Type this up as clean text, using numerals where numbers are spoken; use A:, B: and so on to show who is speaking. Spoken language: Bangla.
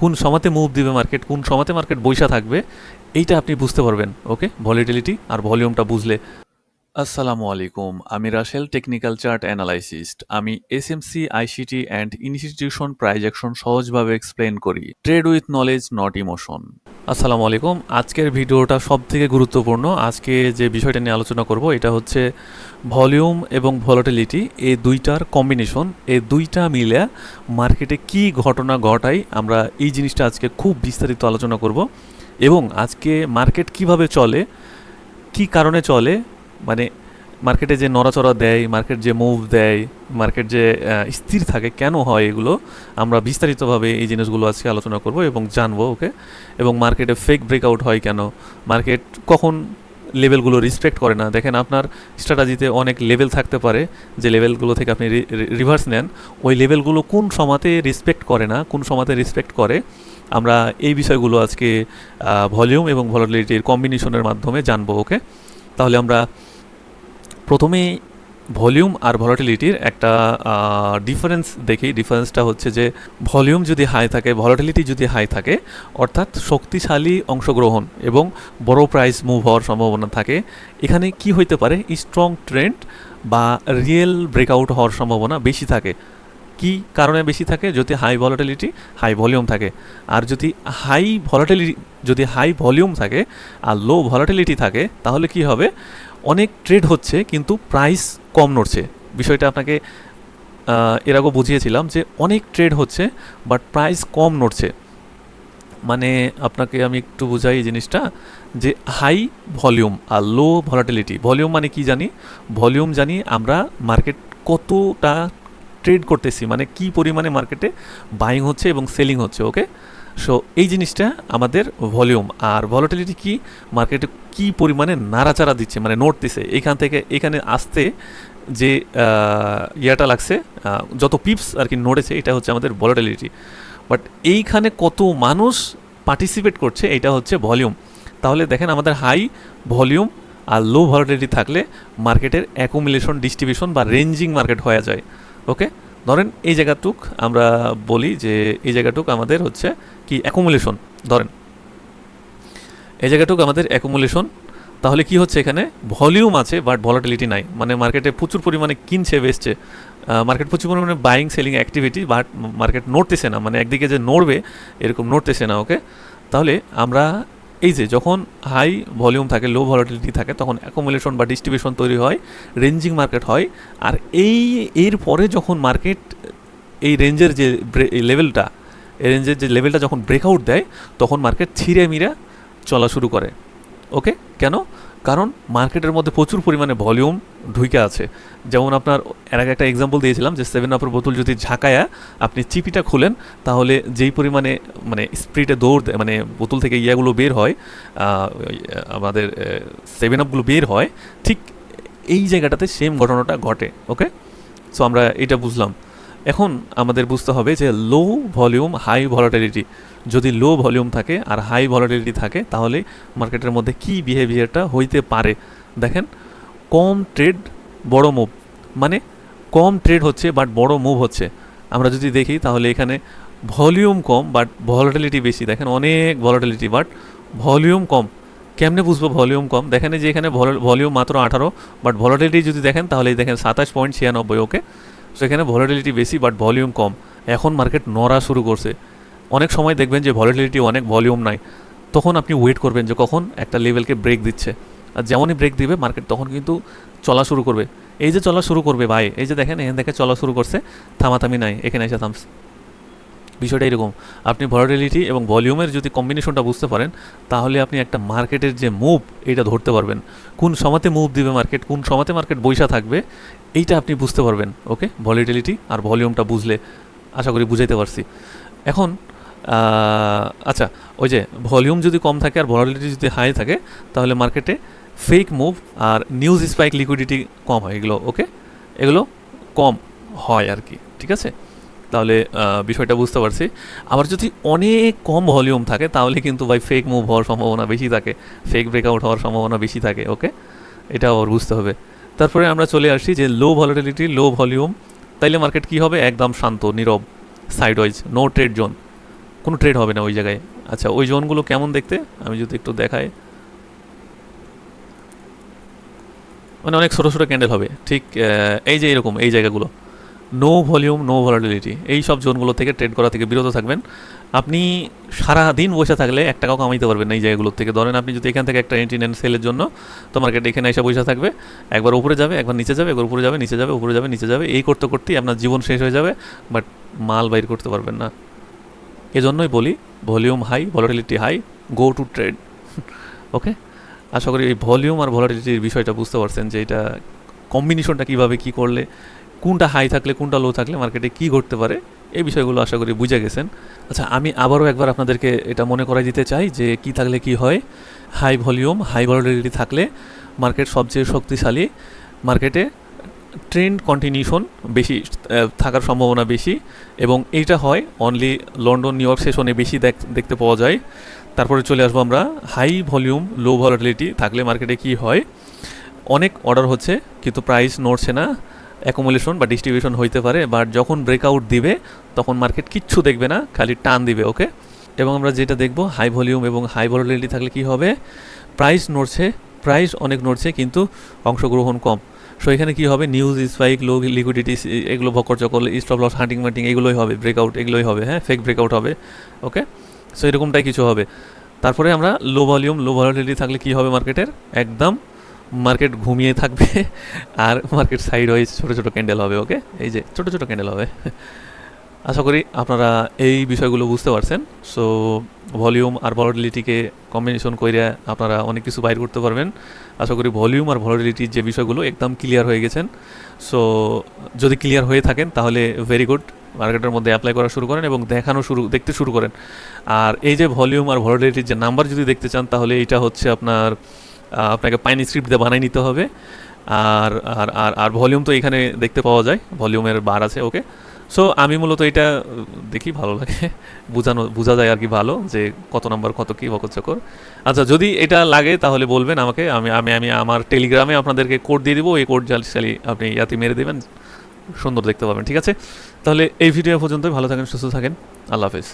A: কোন সময়তে মুভ দিবে মার্কেট, কোন সময়তে মার্কেট বইসা থাকবে, এইটা আপনি বুঝতে পারবেন। ওকে, ভলিটিলিটি আর ভলিউমটা বুঝলে। আসসালামু আলাইকুম, আমি রাসেল, টেকনিক্যাল চার্ট অ্যানালাইসিস্ট। আমি SMC, ICT and institution prize action সহজভাবে এক্সপ্লেন করি। Trade with knowledge, not emotion. আসসালামু আলাইকুম, আজকের ভিডিওটা সব থেকে গুরুত্বপূর্ণ। আজকে যে বিষয়টা নিয়ে আলোচনা করব এটা হচ্ছে ভলিউম এবং ভলাটিলিটি, এই দুইটার কম্বিনেশন। এই দুইটা মিলে মার্কেটে কি ঘটনা ঘটায়, আমরা এই জিনিসটা আজকে খুব বিস্তারিত আলোচনা করব। এবং আজকে মার্কেট কিভাবে চলে, কি কারণে চলে, মানে মার্কেটে যে নড়াচড়া দেয়, মার্কেট যে মুভ দেয়, মার্কেট যে স্থির থাকে, কেন হয় এগুলো, আমরা বিস্তারিতভাবে এই জিনিসগুলো আজকে আলোচনা করব এবং জানবো। ওকে, এবং মার্কেটে ফেক ব্রেকআউট হয় কেন, মার্কেট কখন লেভেলগুলো রেসপেক্ট করে না। দেখেন, আপনার স্ট্র্যাটাজিতে অনেক লেভেল থাকতে পারে, যে লেভেলগুলো থেকে আপনি রিভার্স নেন, ওই লেভেলগুলো কোন সময়তে রেসপেক্ট করে না, কোন সময়তে রেসপেক্ট করে, আমরা এই বিষয়গুলো আজকে ভলিউম এবং ভলাটিলিটির কম্বিনেশনের মাধ্যমে জানবো। ওকে, তাহলে আমরা প্রথমে ভলিউম আর ভলাটিলিটির একটা ডিফারেন্স দেখি। ডিফারেন্সটা হচ্ছে যে ভলিউম যদি হাই থাকে, ভলাটিলিটি যদি হাই থাকে, অর্থাৎ শক্তিশালী অংশগ্রহণ এবং বড় প্রাইস মুভ হওয়ার সম্ভাবনা থাকে। এখানে কি হইতে পারে, স্ট্রং ট্রেন্ড বা রিয়েল ব্রেকআউট হওয়ার সম্ভাবনা বেশি থাকে। কি কারণে বেশি থাকে? যদি হাই ভলাটিলিটি, হাই ভলিউম থাকে। আর যদি হাই ভলিউম থাকে আর লো ভলাটিলিটি থাকে, তাহলে কি হবে, অনেক ট্রেড হচ্ছে কিন্তু প্রাইস কম নড়ছে। বিষয়টা আপনাকে এর আগেও বুঝিয়েছিলাম যে অনেক ট্রেড হচ্ছে বাট প্রাইস কম নড়ছে। মানে আপনাকে আমি একটু বুঝাই এই জিনিসটা, যে হাই ভলিউম আর লো ভলাটিলিটি। ভলিউম মানে কি জানি? ভলিউম জানি আমরা মার্কেট কতটা ট্রেড করতেছি, মানে কি পরিমাণে মার্কেটে বাইং হচ্ছে এবং সেলিং হচ্ছে। ওকে, সো এই জিনিসটা আমাদের ভলিউম। আর ভলাটিলিটি কি, মার্কেটে কি পরিমাণে নাড়াচাড়া দিচ্ছে, মানে নড়তেছে, এখান থেকে এখানে আসতে যে ইয়াটা লাগছে, যত পিপস আর কি নড়েছে, এটা হচ্ছে আমাদের ভলাটিলিটি। বাট এইখানে কত মানুষ পার্টিসিপেট করছে, এটা হচ্ছে ভলিউম। তাহলে দেখেন, আমাদের হাই ভলিউম আর লো ভলাটিলিটি থাকলে মার্কেটের অ্যাকুমুলেশন, ডিস্ট্রিবিউশন বা রেঞ্জিং মার্কেট হয়ে যায়। ওকে, ধরেন এই জায়গাটুক আমরা বলি যে এই জায়গাটুক আমাদের হচ্ছে কি অ্যাকুমুলেশন। ধরেন এই জায়গাটুক আমাদের অ্যাকুমুলেশন। তাহলে কি হচ্ছে, এখানে ভলিউম আছে বাট ভলাটিলিটি নাই, মানে মার্কেটে প্রচুর পরিমাণে কিনছে বেচছে, মার্কেট প্রচুর পরিমাণে buying selling activity, but market নড়তেছে না, মানে একদিকে যে নড়বে এরকম নড়তেছে না। ওকে, তাহলে আমরা এই যে যখন হাই ভলিউম থাকে, লো ভলাটিলিটি থাকে, তখন অ্যাকুমুলেশন বা ডিস্ট্রিবিউশন তৈরি হয়, রেঞ্জিং মার্কেট হয়। আর এর পরে যখন মার্কেট এই রেঞ্জের যে লেভেলটা, এই রেঞ্জের যে লেভেলটা যখন ব্রেকআউট দেয়, তখন মার্কেট ছিঁড়ে মিরা চলা শুরু করে। ওকে, কেন? কারণ মার্কেটের মধ্যে প্রচুর পরিমাণে ভলিউম ঢুকে আছে। যেমন আপনার এর আগে একটা এক্সাম্পল দিয়েছিলাম যে 7 আপের বোতল যদি ঝাঁকায়া আপনি চিপিটা খুলেন, তাহলে যেই পরিমাণে মানে স্প্রিটে দৌড় দেয়, মানে বোতল থেকে ইয়াগুলো বের হয়, আমাদের 7 আপগুলো বের হয়, ঠিক এই জায়গাটাতে সেম ঘটনাটা ঘটে। ওকে, সো আমরা এটা বুঝলাম। এখন আমাদের বুঝতে হবে যে লো ভলিউম, হাই ভলাটিলিটি। যদি লো ভলিউম থাকে আর হাই ভলাটিলিটি থাকে, তাহলে মার্কেটের মধ্যে কি বিহেভিয়ারটা হইতে পারে। দেখেন, কম ট্রেড বড় মুভ, মানে কম ট্রেড হচ্ছে বাট বড় মুভ হচ্ছে। আমরা যদি দেখি তাহলে এখানে ভলিউম কম বাট ভলাটিলিটি বেশি। দেখেন, অনেক ভলাটিলিটি বাট ভলিউম কম। কেমনে বুঝবো ভলিউম কম? দেখেন যে এখানে ভলিউম মাত্র 18, বাট ভলাটিলিটি যদি দেখেন তাহলে দেখেন 27.96। ওকে, সেখানে ভলাটিলিটি বেশি বাট ভলিউম কম। এখন মার্কেট নড়া শুরু করছে। অনেক সময় দেখবেন যে ভলাটিলিটি অনেক, ভলিউম নাই, তখন আপনি ওয়েট করবেন যে কখন একটা লেভেলকে ব্রেক দিচ্ছে। আর যেমনই ব্রেক দিবে মার্কেট তখন কিন্তু চলা শুরু করবে। এই যে চলা শুরু করবে ভাই, এই যে দেখেন এখান থেকে চলা শুরু করছে, থামাথামি নাই, এখানে এসে থামছে। বিষয়টা এরকম। আপনি ভলাটিলিটি এবং ভলিউমের যদি কম্বিনেশনটা বুঝতে পারেন, তাহলে আপনি একটা মার্কেটের যে মুভ, এটা ধরতে পারবেন। কোন সময়তে মুভ দিবে মার্কেট, কোন সময়তে মার্কেট বইসা থাকবে, এইটা আপনি বুঝতে পারবেন। ওকে, ভলাটিলিটি আর ভলিউমটা বুঝলে, আশা করি বুঝাইতে পারছি। এখন আচ্ছা, ওই যে ভলিউম যদি কম থাকে আর ভলাটিলিটি যদি হাই থাকে, তাহলে মার্কেটে ফেক মুভ আর নিউজ স্পাইক, লিকুইডিটি কম হয় এগুলো। ওকে, এগুলো কম হয় আর কি, ঠিক আছে? তাহলে বিষয়টা বুঝতে পারছি। আবার যদি অনেক কম ভলিউম থাকে, তাহলে কিন্তু ভাই ফেক মুভ হওয়ার সম্ভাবনা বেশি থাকে, ফেক ব্রেকআউট হওয়ার সম্ভাবনা বেশি থাকে। ওকে, এটাও আবার বুঝতে হবে। তারপরে আমরা চলে আসি যে লো ভলাটিলিটি, লো ভলিউম, তাইলে মার্কেট কী হবে, একদম শান্ত, নীরব, সাইডওয়াইজ, নো ট্রেড জোন। কোনো ট্রেড হবে না ওই জায়গায়। আচ্ছা, ওই জোনগুলো কেমন দেখতে আমি যদি একটু দেখাই, মানে অনেক ছোটো ছোটো ক্যান্ডেল হবে ঠিক এই যে এরকম এই জায়গাগুলো, নো ভলিউম নো ভলাটিলিটি, এই সব জোনগুলো থেকে ট্রেড করা থেকে বিরত থাকবেন। আপনি সারা দিন বসে থাকলে 1 টাকাও কামাইতে পারবেন না এই জায়গাগুলোর থেকে। ধরেন আপনি যদি এখান থেকে একটা এন্ট্রি নেন সেলের জন্য, তো মার্কেট এখানে এসে বসে থাকবে, একবার উপরে যাবে, একবার নিচে যাবে, একবার উপরে যাবে, নিচে যাবে, উপরে যাবে, নিচে যাবে, এই করতে করতেই আপনার জীবন শেষ হয়ে যাবে, বাট মাল বাইর করতে পারবেন না। এজন্যই বলি volume high, volatility high, go to trade. Okay, আশা করি এই ভলিউম আর ভলাটিলিটির বিষয়টা বুঝতে পারছেন যে এটা কম্বিনেশনটা কীভাবে কী করলে, কোনটা হাই থাকলে কোনটা লো থাকলে মার্কেটে কী ঘটতে পারে, এই বিষয়গুলো আশা করি বুঝে গেছেন। আচ্ছা, আমি আবারও একবার আপনাদেরকে এটা মনে করাই দিতে চাই যে কী থাকলে কি হয়। হাই ভলিউম হাই ভলাটিলিটি থাকলে মার্কেট সবচেয়ে শক্তিশালী, মার্কেটে ট্রেন্ড কন্টিনিউশন বেশি থাকার সম্ভাবনা বেশি, এবং এইটা হয় অনলি লন্ডন নিউ ইয়র্ক সেশনে বেশি দেখতে পাওয়া যায়। তারপরে চলে আসবো আমরা হাই ভলিউম লো ভলাটিলিটি থাকলে মার্কেটে কি হয়, অনেক অর্ডার হচ্ছে কিন্তু প্রাইস নড়ছে না, অ্যাকুমুলেশন বা ডিস্ট্রিবিউশন হইতে পারে, বাট যখন ব্রেকআউট দিবে তখন মার্কেট কিচ্ছু দেখবে না, খালি টান দিবে। ওকে, এবং আমরা যেটা দেখব হাই ভলিউম এবং হাই ভলাটিলিটি থাকলে কি হবে, প্রাইস নড়ছে, প্রাইস অনেক নড়ছে কিন্তু অংশগ্রহণ কম। সো এখানে কী হবে, নিউজ স্পাইক, লো লিকুইডিটি, এগুলো ভকর চকল, স্টপ লস, হান্টিং মান্টিং, এগুলোই হবে, ব্রেকআউট এগুলোই হবে, হ্যাঁ ফেক ব্রেকআউট হবে। ওকে, সো এরকমটাই কিছু হবে। তারপরে আমরা লো ভলিউম লো ভলাটিলিটি থাকলে কী হবে, মার্কেটের একদম মার্কেট ঘুমিয়ে থাকবে আর মার্কেট সাইড ওয়াইজ ছোটো ছোটো ক্যান্ডেল হবে। ওকে, এই যে ছোটো ছোটো ক্যান্ডেল হবে। আশা করি আপনারা এই বিষয়গুলো বুঝতে পারছেন। সো ভলিউম আর ভলাটিলিটিকে কম্বিনেশন করে আপনারা অনেক কিছু বাইর করতে পারবেন। আশা করি ভলিউম আর ভলাটিলিটির যে বিষয়গুলো একদম ক্লিয়ার হয়ে গেছেন। সো যদি ক্লিয়ার হয়ে থাকেন তাহলে ভেরি গুড, মার্কেটের মধ্যে অ্যাপ্লাই করা শুরু করেন এবং দেখতে শুরু করেন। আর এই যে ভলিউম আর ভলাটিলিটির যে নাম্বার যদি দেখতে চান তাহলে এইটা হচ্ছে আপনাকে পাইন স্ক্রিপ্ট দিয়ে বানিয়ে নিতে হবে। আর আর আর আর ভলিউম তো এখানে দেখতে পাওয়া যায়, ভলিউমের বার আছে। ওকে, সো আমি মূলত এটা দেখি, ভালো লাগে, বোঝা যায় আর কি ভালো যে কত নাম্বার কত কী বকর চকর। আচ্ছা, যদি এটা লাগে তাহলে বলবেন আমাকে, আমি আমি আমি আমার টেলিগ্রামে আপনাদেরকে কোড দিয়ে দিব, এই কোড জালি আপনি ইয়াতে মেরে দেবেন, সুন্দর দেখতে পাবেন। ঠিক আছে, তাহলে এই ভিডিও পর্যন্তই, ভালো থাকেন, সুস্থ থাকেন, আল্লাহ হাফেজ।